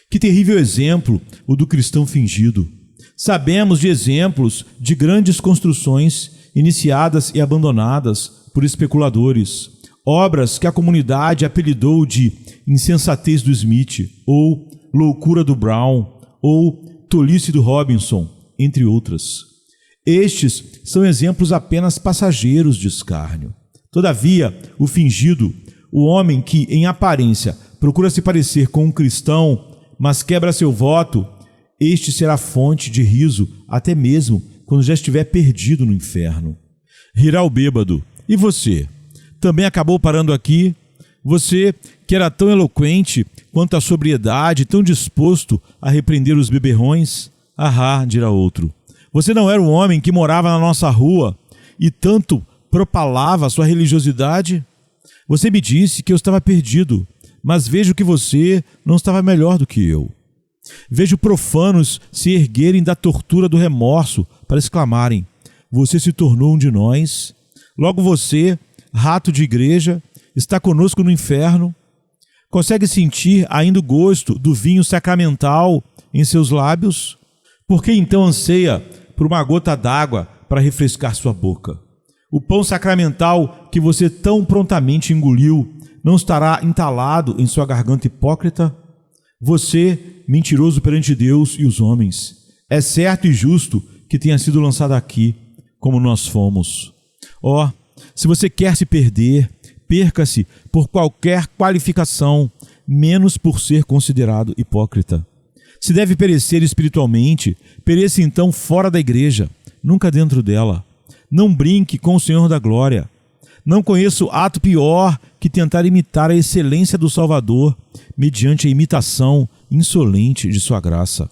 Que terrível exemplo o do cristão fingido! Sabemos de exemplos de grandes construções iniciadas e abandonadas por especuladores, obras que a comunidade apelidou de insensatez do Smith, ou loucura do Brown, ou tolice do Robinson, entre outras. Estes são exemplos apenas passageiros de escárnio. Todavia, o fingido, o homem que, em aparência, procura se parecer com um cristão, mas quebra seu voto, este será fonte de riso até mesmo quando já estiver perdido no inferno. Rirá o bêbado. E você? Também acabou parando aqui? Você, que era tão eloquente quanto a sobriedade, tão disposto a repreender os beberrões? Ahá, dirá outro. Você não era um homem que morava na nossa rua e tanto propalava sua religiosidade? Você me disse que eu estava perdido, mas vejo que você não estava melhor do que eu. Vejo profanos se erguerem da tortura do remorso para exclamarem: você se tornou um de nós? Logo você, rato de igreja, está conosco no inferno? Consegue sentir ainda o gosto do vinho sacramental em seus lábios? Por que então anseia por uma gota d'água para refrescar sua boca? O pão sacramental que você tão prontamente engoliu não estará entalado em sua garganta hipócrita? Você, mentiroso perante Deus e os homens, é certo e justo que tenha sido lançado aqui, como nós fomos. Se você quer se perder, perca-se por qualquer qualificação, menos por ser considerado hipócrita. Se deve perecer espiritualmente, pereça então fora da igreja, nunca dentro dela. Não brinque com o Senhor da glória. Não conheço ato pior que tentar imitar a excelência do Salvador mediante a imitação insolente de sua graça.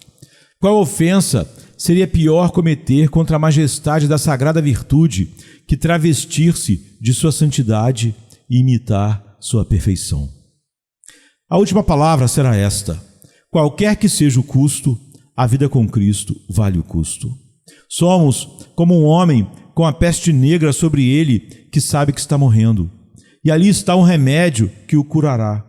Qual ofensa seria pior cometer contra a majestade da sagrada virtude que travestir-se de sua santidade e imitar sua perfeição? A última palavra será esta: qualquer que seja o custo, a vida com Cristo vale o custo. Somos como um homem com a peste negra sobre ele que sabe que está morrendo. E ali está um remédio que o curará.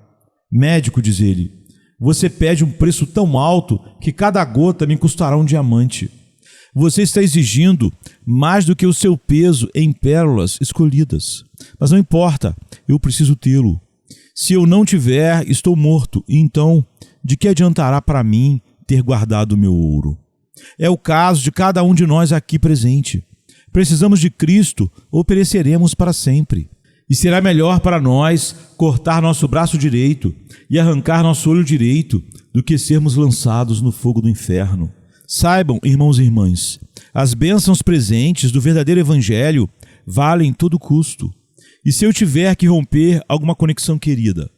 Médico, diz ele, você pede um preço tão alto que cada gota me custará um diamante. Você está exigindo mais do que o seu peso em pérolas escolhidas. Mas não importa, eu preciso tê-lo. Se eu não tiver, estou morto. E então, de que adiantará para mim ter guardado o meu ouro? É o caso de cada um de nós aqui presente. Precisamos de Cristo ou pereceremos para sempre. E será melhor para nós cortar nosso braço direito e arrancar nosso olho direito do que sermos lançados no fogo do inferno. Saibam, irmãos e irmãs, as bênçãos presentes do verdadeiro evangelho valem todo custo. E se eu tiver que romper alguma conexão querida,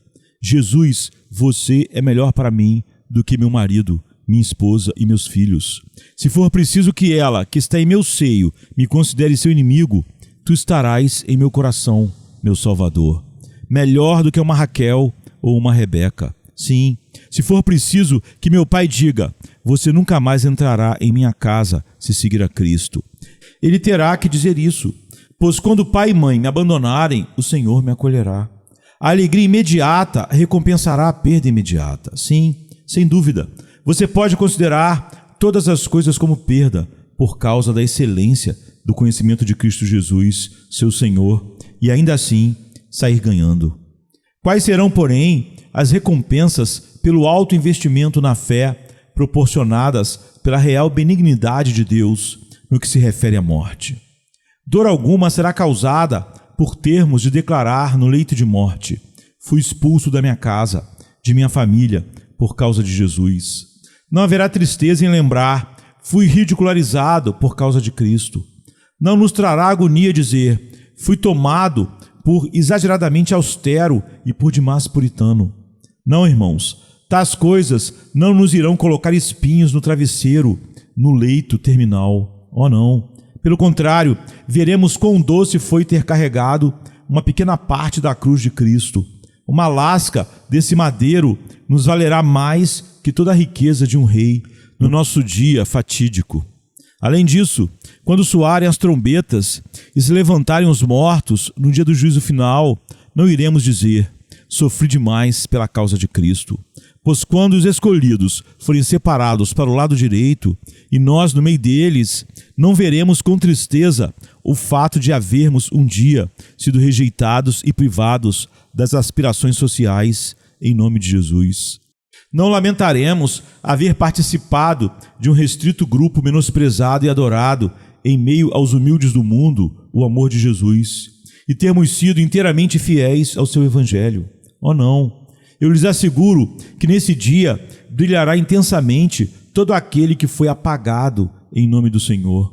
Jesus, você é melhor para mim do que meu marido, minha esposa e meus filhos. Se for preciso que ela, que está em meu seio, me considere seu inimigo, tu estarás em meu coração, meu Salvador. Melhor do que uma Raquel ou uma Rebeca. Sim, se for preciso que meu pai diga, você nunca mais entrará em minha casa se seguir a Cristo. Ele terá que dizer isso, pois quando pai e mãe me abandonarem, o Senhor me acolherá. A alegria imediata recompensará a perda imediata. Sim, sem dúvida. Você pode considerar todas as coisas como perda por causa da excelência do conhecimento de Cristo Jesus, seu Senhor, e ainda assim sair ganhando. Quais serão, porém, as recompensas pelo alto investimento na fé proporcionadas pela real benignidade de Deus no que se refere à morte? Dor alguma será causada por termos de declarar no leito de morte: fui expulso da minha casa, de minha família, por causa de Jesus. Não haverá tristeza em lembrar: fui ridicularizado por causa de Cristo. Não nos trará agonia dizer: fui tomado por exageradamente austero e por demais puritano. Não, irmãos, tais coisas não nos irão colocar espinhos no travesseiro, no leito terminal. Oh, não. Pelo contrário, veremos quão doce foi ter carregado uma pequena parte da cruz de Cristo. Uma lasca desse madeiro nos valerá mais que toda a riqueza de um rei no nosso dia fatídico. Além disso, quando soarem as trombetas e se levantarem os mortos no dia do juízo final, não iremos dizer: sofri demais pela causa de Cristo, Pois quando os escolhidos forem separados para o lado direito, e nós no meio deles, não veremos com tristeza o fato de havermos um dia sido rejeitados e privados das aspirações sociais em nome de Jesus. Não lamentaremos haver participado de um restrito grupo menosprezado e adorado em meio aos humildes do mundo, o amor de Jesus, e termos sido inteiramente fiéis ao seu evangelho. Oh não! Eu lhes asseguro que nesse dia brilhará intensamente todo aquele que foi apagado em nome do Senhor.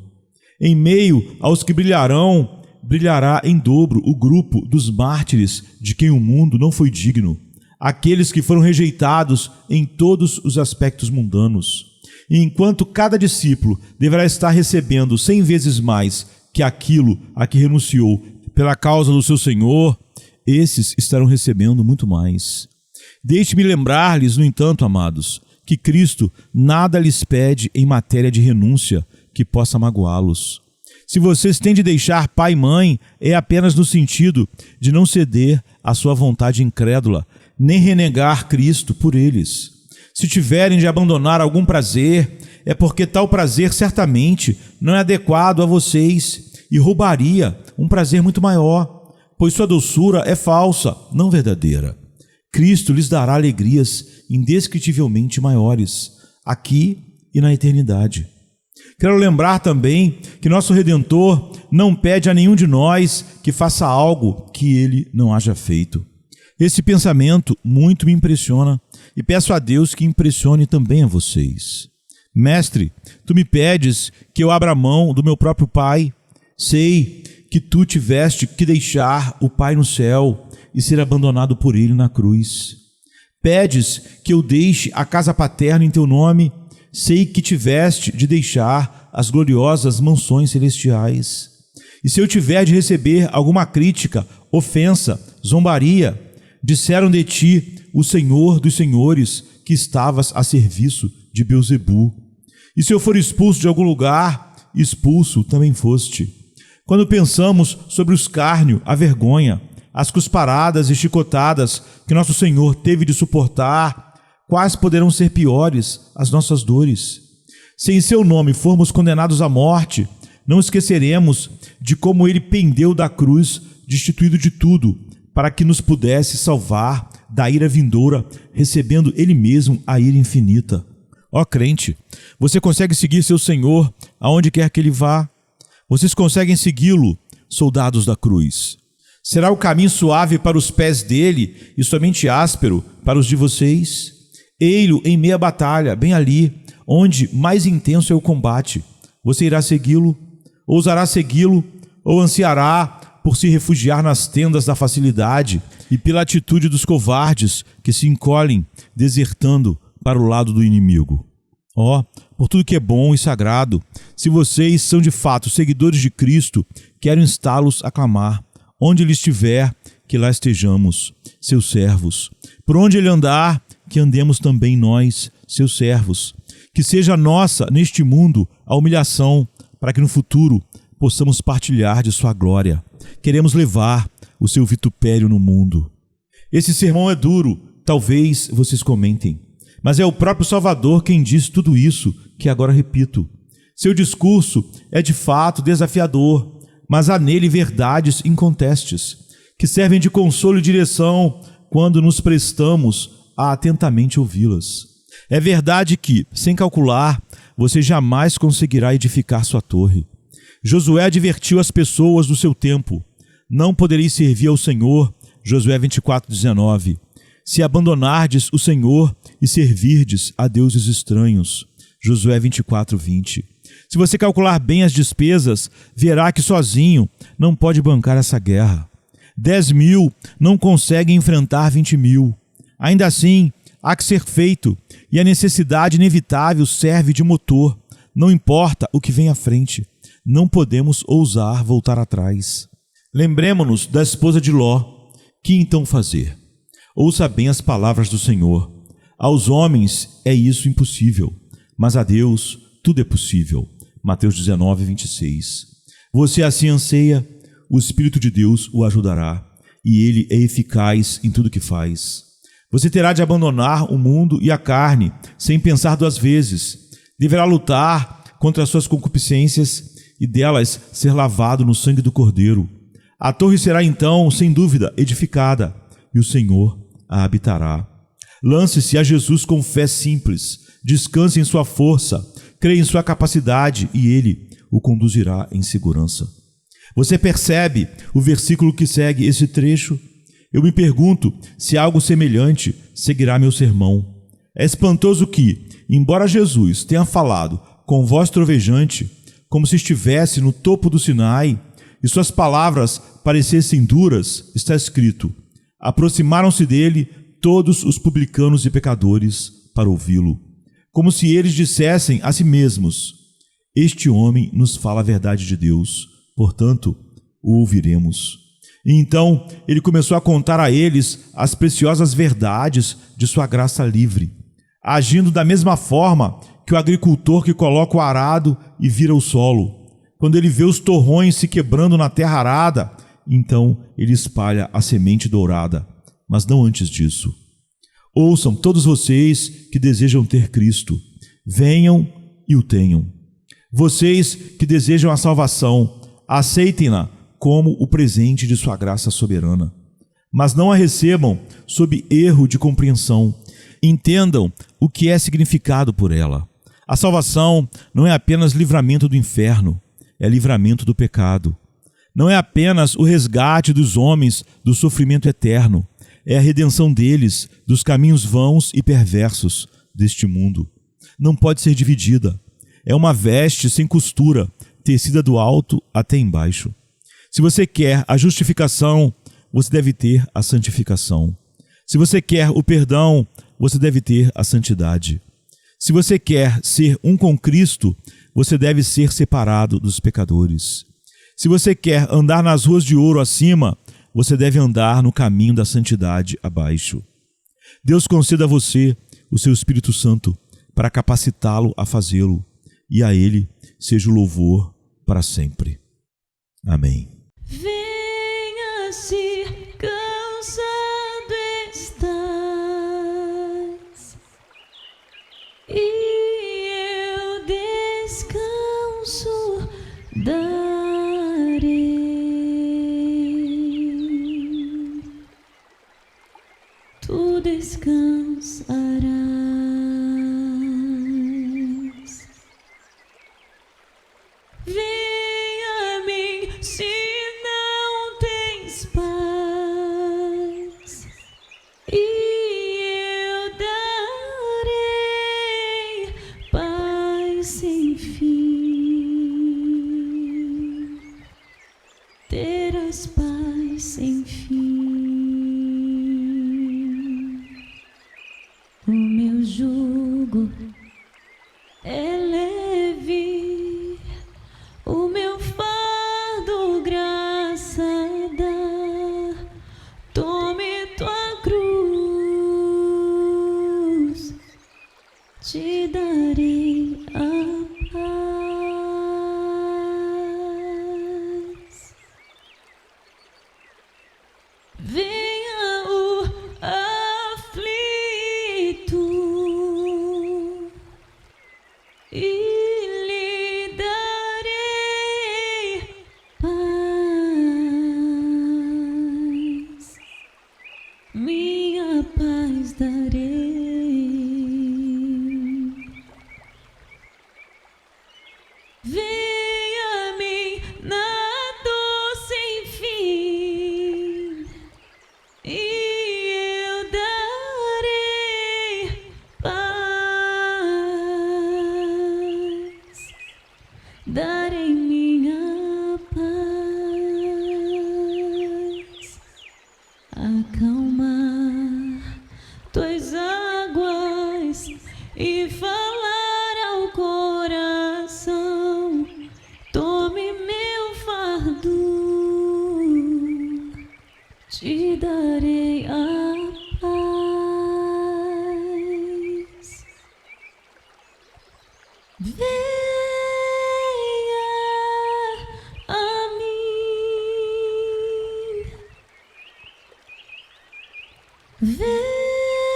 Em meio aos que brilharão, brilhará em dobro o grupo dos mártires de quem o mundo não foi digno, aqueles que foram rejeitados em todos os aspectos mundanos. E enquanto cada discípulo deverá estar recebendo 100 vezes mais que aquilo a que renunciou pela causa do seu Senhor, esses estarão recebendo muito mais. Deixe-me lembrar-lhes, no entanto, amados, que Cristo nada lhes pede em matéria de renúncia que possa magoá-los. Se vocês têm de deixar pai e mãe, é apenas no sentido de não ceder à sua vontade incrédula, nem renegar Cristo por eles. Se tiverem de abandonar algum prazer, é porque tal prazer certamente não é adequado a vocês e roubaria um prazer muito maior, pois sua doçura é falsa, não verdadeira. Cristo lhes dará alegrias indescritivelmente maiores, aqui e na eternidade. Quero lembrar também que nosso Redentor não pede a nenhum de nós que faça algo que ele não haja feito. Esse pensamento muito me impressiona e peço a Deus que impressione também a vocês. Mestre, tu me pedes que eu abra mão do meu próprio Pai. Sei que tu tiveste que deixar o Pai no céu e ser abandonado por ele na cruz. Pedes que eu deixe a casa paterna em teu nome. Sei que tiveste de deixar as gloriosas mansões celestiais. E se eu tiver de receber alguma crítica, ofensa, zombaria, disseram de ti, o Senhor dos senhores, que estavas a serviço de Beelzebu. E se eu for expulso de algum lugar, expulso também foste. Quando pensamos sobre o escárnio, a vergonha, as cusparadas e chicotadas que nosso Senhor teve de suportar, quais poderão ser piores as nossas dores? Se em seu nome formos condenados à morte, não esqueceremos de como ele pendeu da cruz, destituído de tudo, para que nos pudesse salvar da ira vindoura, recebendo ele mesmo a ira infinita. Ó crente, você consegue seguir seu Senhor aonde quer que ele vá? Vocês conseguem segui-lo, soldados da cruz? Será o caminho suave para os pés dele e somente áspero para os de vocês? Ei-lo em meia batalha, bem ali, onde mais intenso é o combate. Você irá segui-lo? Ousará segui-lo? Ou ansiará por se refugiar nas tendas da facilidade e pela atitude dos covardes que se encolhem, desertando para o lado do inimigo? Ó, por tudo que é bom e sagrado, se vocês são de fato seguidores de Cristo, quero instá-los a clamar. Onde ele estiver, que lá estejamos, seus servos. Por onde ele andar, que andemos também nós, seus servos. Que seja nossa, neste mundo, a humilhação, para que no futuro possamos partilhar de sua glória. Queremos levar o seu vitupério no mundo. Esse sermão é duro, talvez vocês comentem, mas é o próprio Salvador quem diz tudo isso que agora repito. Seu discurso é de fato desafiador, mas há nele verdades incontestes, que servem de consolo e direção quando nos prestamos a atentamente ouvi-las. É verdade que, sem calcular, você jamais conseguirá edificar sua torre. Josué advertiu as pessoas do seu tempo: não podereis servir ao Senhor, Josué 24:19, se abandonardes o Senhor e servirdes a deuses estranhos, Josué 24:20. Se você calcular bem as despesas, verá que sozinho não pode bancar essa guerra. 10.000 não conseguem enfrentar 20.000. Ainda assim, há que ser feito, e a necessidade inevitável serve de motor. Não importa o que vem à frente, não podemos ousar voltar atrás. Lembremo-nos da esposa de Ló. Que então fazer? Ouça bem as palavras do Senhor. Aos homens é isso impossível, mas a Deus tudo é possível. Mateus 19:26. Você assim anseia, o Espírito de Deus o ajudará, e ele é eficaz em tudo que faz. Você terá de abandonar o mundo e a carne, sem pensar duas vezes. Deverá lutar contra as suas concupiscências e delas ser lavado no sangue do Cordeiro. A torre será então, sem dúvida, edificada, e o Senhor a habitará. Lance-se a Jesus com fé simples, descanse em sua força, creia em sua capacidade e Ele o conduzirá em segurança. Você percebe o versículo que segue esse trecho? Eu me pergunto se algo semelhante seguirá meu sermão. É espantoso que, embora Jesus tenha falado com voz trovejante, como se estivesse no topo do Sinai, e suas palavras parecessem duras, está escrito: aproximaram-se dele todos os publicanos e pecadores para ouvi-lo, como se eles dissessem a si mesmos: este homem nos fala a verdade de Deus, portanto, o ouviremos. E então ele começou a contar a eles as preciosas verdades de sua graça livre, agindo da mesma forma que o agricultor que coloca o arado e vira o solo. Quando ele vê os torrões se quebrando na terra arada, então ele espalha a semente dourada, mas não antes disso. Ouçam todos vocês que desejam ter Cristo, venham e o tenham. Vocês que desejam a salvação, aceitem-na como o presente de sua graça soberana. Mas não a recebam sob erro de compreensão. Entendam o que é significado por ela. A salvação não é apenas livramento do inferno, é livramento do pecado. Não é apenas o resgate dos homens do sofrimento eterno, é a redenção deles dos caminhos vãos e perversos deste mundo. Não pode ser dividida. É uma veste sem costura, tecida do alto até embaixo. Se você quer a justificação, você deve ter a santificação. Se você quer o perdão, você deve ter a santidade. Se você quer ser um com Cristo, você deve ser separado dos pecadores. Se você quer andar nas ruas de ouro acima, você deve andar no caminho da santidade abaixo. Deus conceda a você o seu Espírito Santo para capacitá-lo a fazê-lo, e a Ele seja o louvor para sempre. Amém. Venha, se cansado estás, e eu descanso darei. Tu descansarás. Venha a mim, se não tens paz, e eu darei paz sem fim. Terás paz sem fim. O meu jugo é leve, o meu fardo graça dá. Tome tua cruz, te darei a paz. Venha o aflito e lhe darei paz, minha paz darei. Venha a mim na dor sem fim, e eu darei paz, darei minha paz. Acalmar tuas águas e falar ao coração. Tome meu fardo, te darei a paz. Venha a mim. Venha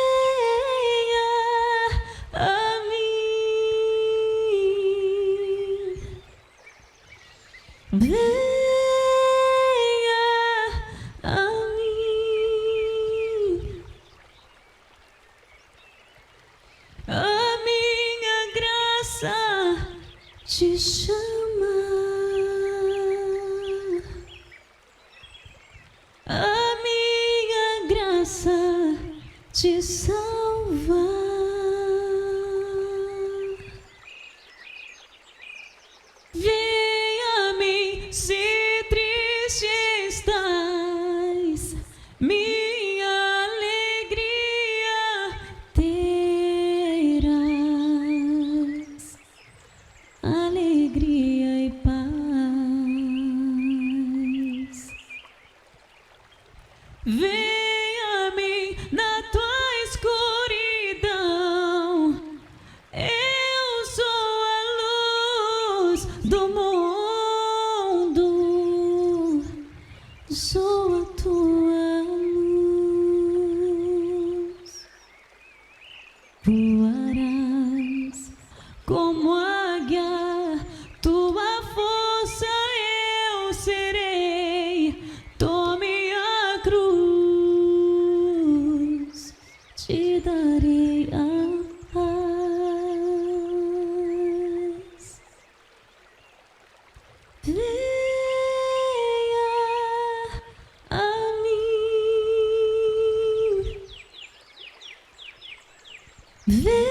venha a mim. A minha graça te chama, a minha graça te salva. Vem a mim se triste estás, minha alegria terás, alegria e paz. Vem a mim na tua escuridão, eu sou a luz do mundo, sou a tua luz. Voarás como águia, tua força eu serei. Tome a cruz, te darei a paz. Venha a mim.